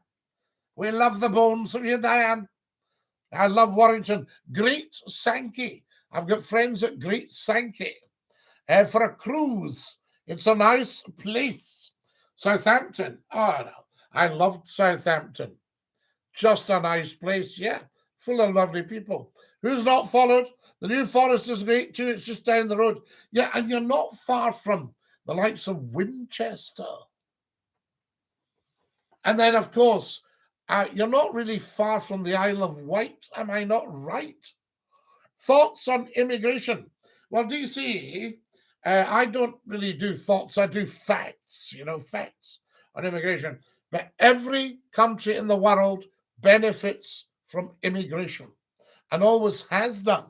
Speaker 1: We love the bones of you, Diane. I love Warrington. Great Sankey. I've got friends at Great Sankey. For a cruise. It's a nice place. Southampton. Oh, no. I loved Southampton. Just a nice place, yeah. Full of lovely people. Who's not followed? The New Forest is great too. It's just down the road. Yeah, and you're not far from the likes of Winchester. And then, of course, you're not really far from the Isle of Wight. Am I not right? Thoughts on immigration? Well, DC, I don't really do thoughts. I do facts, facts on immigration. But every country in the world benefits from immigration and always has done.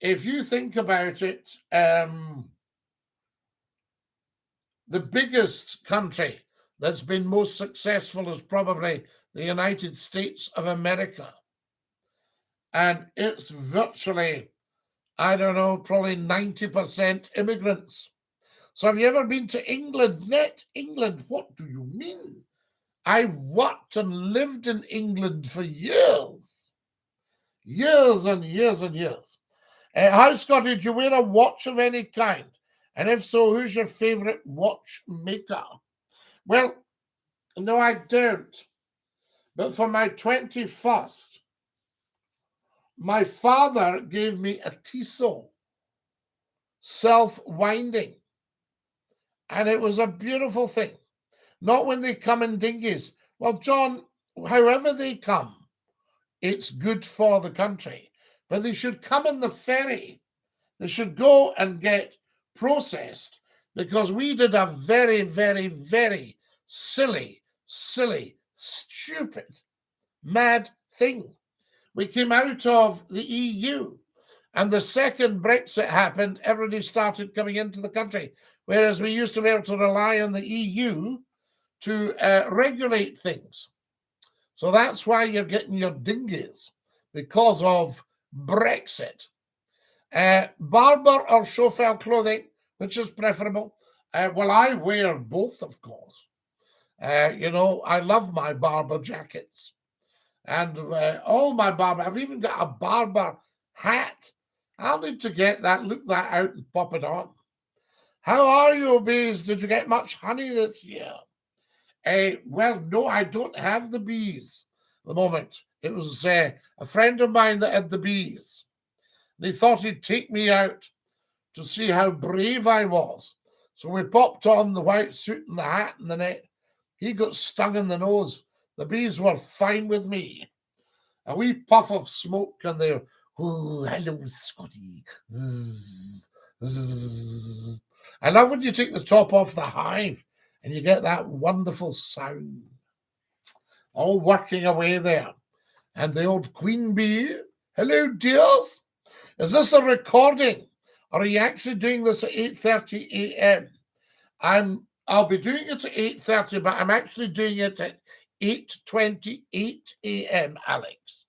Speaker 1: If you think about it, the biggest country that's been most successful is probably the United States of America. And it's virtually, I don't know, probably 90% immigrants. So have you ever been to England? Net England, what do you mean? I worked and lived in England for years. Years and years and years. How, Scotty, do you wear a watch of any kind? And if so, who's your favourite watchmaker? Well, no, I don't. But for my 21st, my father gave me a Tissot, self-winding. And it was a beautiful thing. Not when they come in dinghies. Well, John, however they come, it's good for the country. But they should come in the ferry. They should go and get processed, because we did a very, very, very silly, stupid, mad thing. We came out of the EU, and the second Brexit happened, everybody started coming into the country, whereas we used to be able to rely on the EU to regulate things. So that's why you're getting your dinghies, because of Brexit. Barber or chauffeur clothing, which is preferable? Well, I wear both, of course. You know, I love my barber jackets. And all my barber, I've even got a barber hat. I'll need to get that, look that out and pop it on. How are you, bees? Did you get much honey this year? Well, no, I don't have the bees at the moment. It was a friend of mine that had the bees. And he thought he'd take me out to see how brave I was. So we popped on the white suit and the hat and the net. He got stung in the nose. The bees were fine with me. A wee puff of smoke and they're, oh, hello, Scotty. Zzz, zzz. I love when you take the top off the hive and you get that wonderful sound. All working away there. And the old queen bee, hello, dears. Is this a recording? Or are you actually doing this at 8:30 a.m.? I'll be doing it at 8:30, but I'm actually doing it at 8:28 a.m., Alex.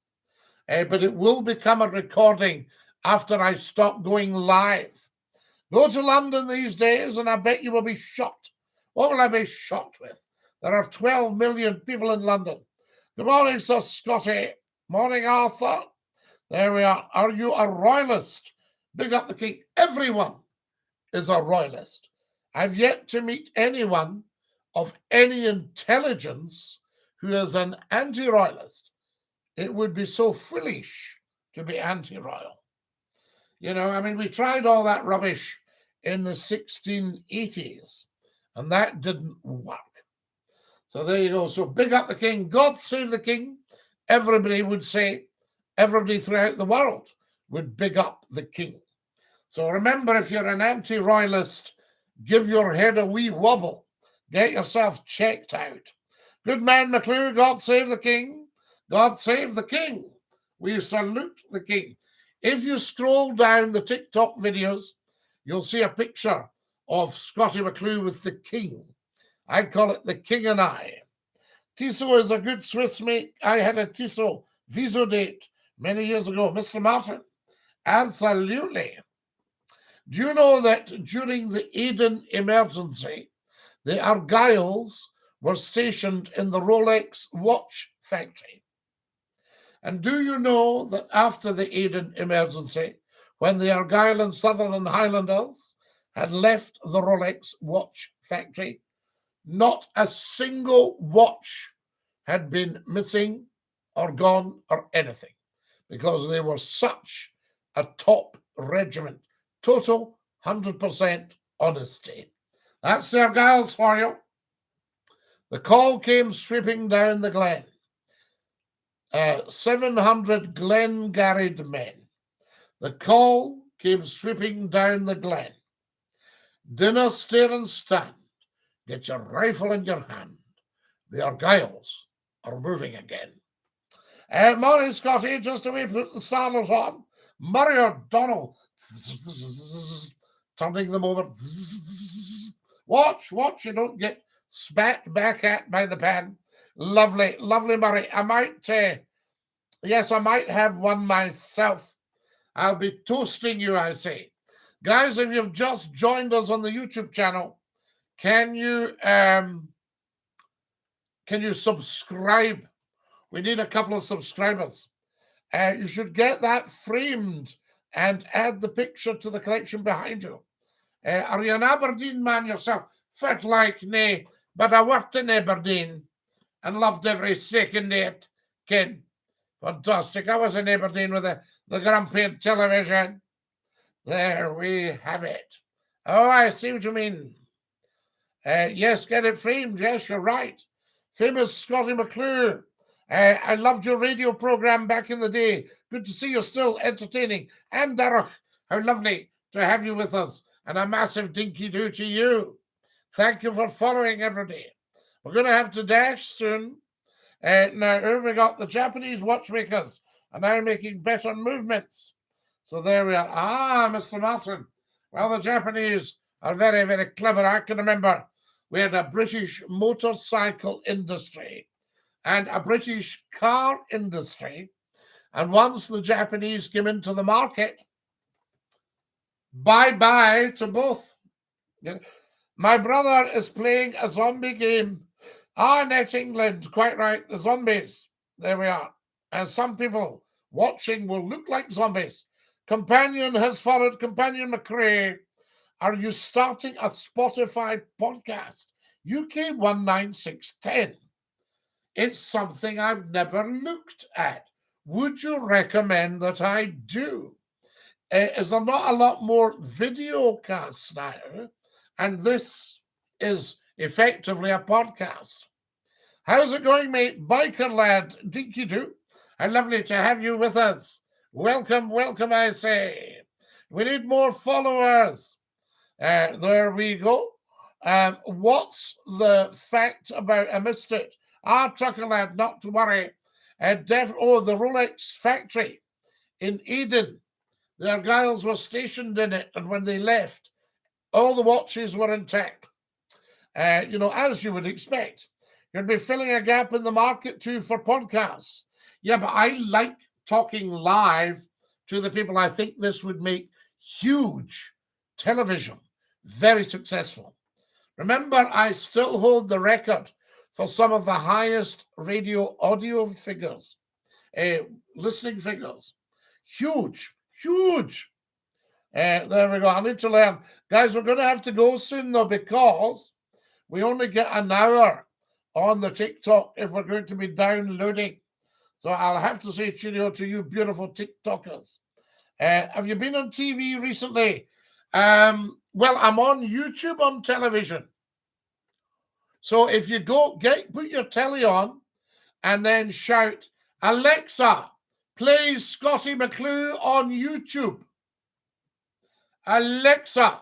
Speaker 1: But it will become a recording after I stop going live. Go to London these days and I bet you will be shocked. What will I be shocked with? There are 12 million people in London. Good morning, Sir Scotty. Morning, Arthur. There we are. Are you a royalist? Big up the king. Everyone is a royalist. I've yet to meet anyone of any intelligence who is an anti-royalist. It would be so foolish to be anti-royal. You know, I mean, we tried all that rubbish in the 1680s, and that didn't work. So there you go. So big up the king. God save the king. Everybody would say, everybody throughout the world would big up the king. So remember, if you're an anti-royalist, give your head a wee wobble. Get yourself checked out. Good man, McCLUE. God save the king. God save the king. We salute the king. If you scroll down the TikTok videos, you'll see a picture of Scottie McCLUE with the king. I call it the king and I. Tissot is a good Swiss make. I had a Tissot Viso date many years ago. Mr. Martin, absolutely. Do you know that during the Aden emergency, the Argyles were stationed in the Rolex watch factory? And do you know that after the Aden emergency, when the Argyle and Sutherland Highlanders had left the Rolex watch factory, not a single watch had been missing or gone or anything, because they were such a top regiment. Total 100% honesty. That's the Argyles for you. The call came sweeping down the glen. 700 Glengarried men. The call came sweeping down the glen. Dinner, stare and stand. Get your rifle in your hand. The Argyles are moving again. Morning, Scotty. Just a wee put the starters on. Murray O'Donnell. Turning them over. Watch, you don't get spat back at by the pan. Lovely, lovely, Murray. I might have one myself. I'll be toasting you, I say. Guys, if you've just joined us on the YouTube channel, can you subscribe? We need a couple of subscribers. You should get that framed and add the picture to the collection behind you. Are you an Aberdeen man yourself? Fit like nay, but I worked in Aberdeen and loved every second of it. Ken, fantastic. I was in Aberdeen with the Grampian television. There we have it. Oh, I see what you mean. Yes, get it framed. Yes, you're right. Famous Scottie McCLUE. I loved your radio program back in the day. Good to see you're still entertaining. And Darach, how lovely to have you with us. And a massive dinky-doo to you. Thank you for following every day. We're going to have to dash soon. Now, here we got the Japanese watchmakers are now making better movements. So there we are. Ah, Mr. Martin. Well, the Japanese are very, very clever. I can remember we had a British motorcycle industry and a British car industry. And once the Japanese came into the market, bye-bye to both. My brother is playing a zombie game. Ah, Net England, quite right. The zombies. There we are. And some people watching will look like zombies. Companion has followed. Companion McCLUE, are you starting a Spotify podcast? UK 19610. It's something I've never looked at. Would you recommend that I do? Is there not a lot more video casts now? And this is effectively a podcast. How's it going, mate? Biker lad, DINKY-DOO. How lovely to have you with us. Welcome, welcome, I say. We need more followers. There we go. What's the fact about, I missed it. Trucker lad, not to worry. The Rolex factory in Eden. The Argyles were stationed in it, and when they left, all the watches were intact. As you would expect. You'd be filling a gap in the market too for podcasts. Yeah, but I like talking live to the people. I think this would make huge television very successful. Remember, I still hold the record for some of the highest radio audio figures, listening figures. Huge. There we go. I need to learn. Guys, we're going to have to go soon, though, because we only get an hour on the TikTok if we're going to be downloading. So I'll have to say cheerio to you beautiful TikTokers. Have you been on TV recently? Well, I'm on YouTube on television. So if you put your telly on and then shout, Alexa, play Scottie McCLUE on YouTube. Alexa,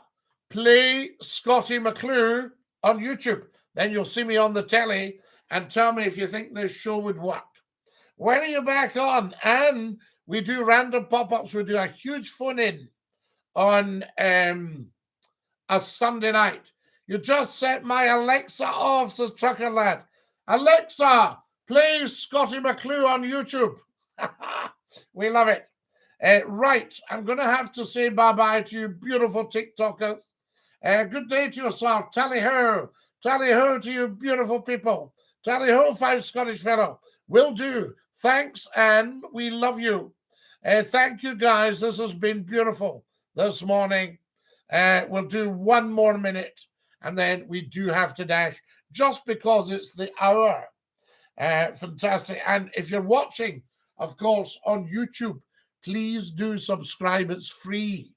Speaker 1: play Scottie McCLUE on YouTube. Then you'll see me on the telly and tell me if you think this show would work. When are you back on? And we do random pop-ups. We do a huge phone-in on a Sunday night. You just set my Alexa off, says Trucker Lad. Alexa, play Scottie McCLUE on YouTube. We love it. Right, I'm going to have to say bye-bye to you beautiful TikTokers. Good day to yourself. Tally-ho. Tally-ho to you beautiful people. Tally-ho, fine Scottish fellow. Will do. Thanks, and we love you. Thank you, guys. This has been beautiful this morning. We'll do one more minute, and then we do have to dash just because it's the hour. Fantastic. And if you're watching, of course, on YouTube, please do subscribe. It's free.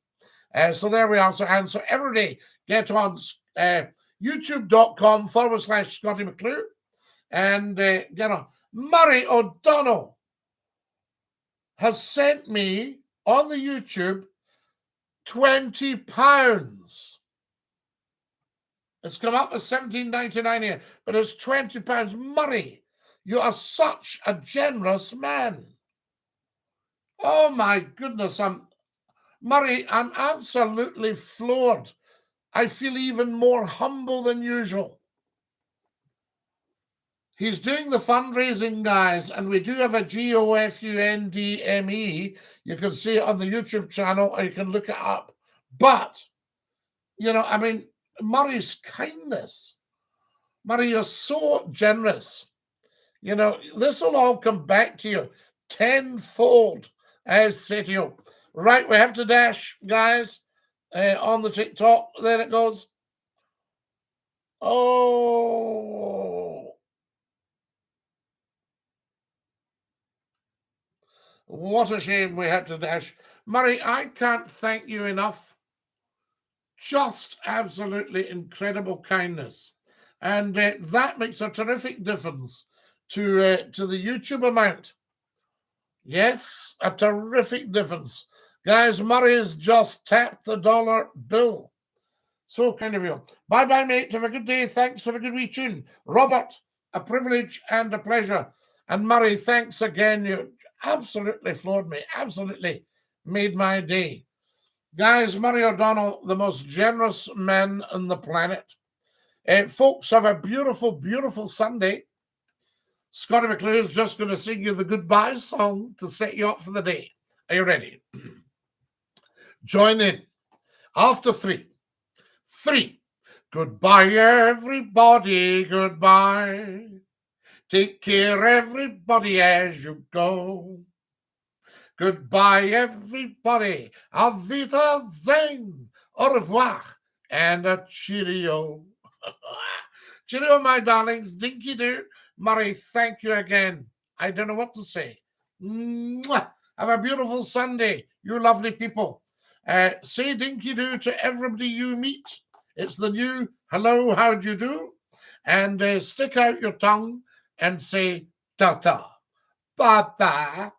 Speaker 1: So there we are. So every day, get on youtube.com/Scottie McCLUE and get on. Murray O'Donnell has sent me on the YouTube £20. It's come up as $17.99 here, but it's £20. Murray, you are such a generous man. Oh my goodness, Murray, I'm absolutely floored. I feel even more humble than usual. He's doing the fundraising, guys, and we do have a GOFUNDME. You can see it on the YouTube channel, or you can look it up. But, Murray's kindness. Murray, you're so generous. This will all come back to you tenfold, I say to you. Right, we have to dash, guys, on the TikTok. There it goes. Oh. What a shame we had to dash. Murray, I can't thank you enough. Just absolutely incredible kindness. And that makes a terrific difference to the YouTube amount. Yes, a terrific difference. Guys, Murray has just tapped the dollar bill. So kind of you. Bye-bye, mate. Have a good day. Thanks for a good wee tune. Robert, a privilege and a pleasure. And Murray, thanks again. You absolutely floored me. Absolutely made my day. Guys, Murray O'Donnell, the most generous man on the planet. Folks, have a beautiful, beautiful Sunday. Scottie McCLUE is just going to sing you the goodbye song to set you up for the day. Are you ready? Join in. After 3. 3, Goodbye, everybody, goodbye. Take care, everybody, as you go. Goodbye, everybody. Auf Wiedersehen. Au revoir. And a cheerio. Cheerio, my darlings. Dinky-Doo. Murray, thank you again. I don't know what to say. Mwah. Have a beautiful Sunday, you lovely people. Say Dinky-Doo to everybody you meet. It's the new hello, how do you do? And stick out your tongue and say ta-ta. Bye-bye.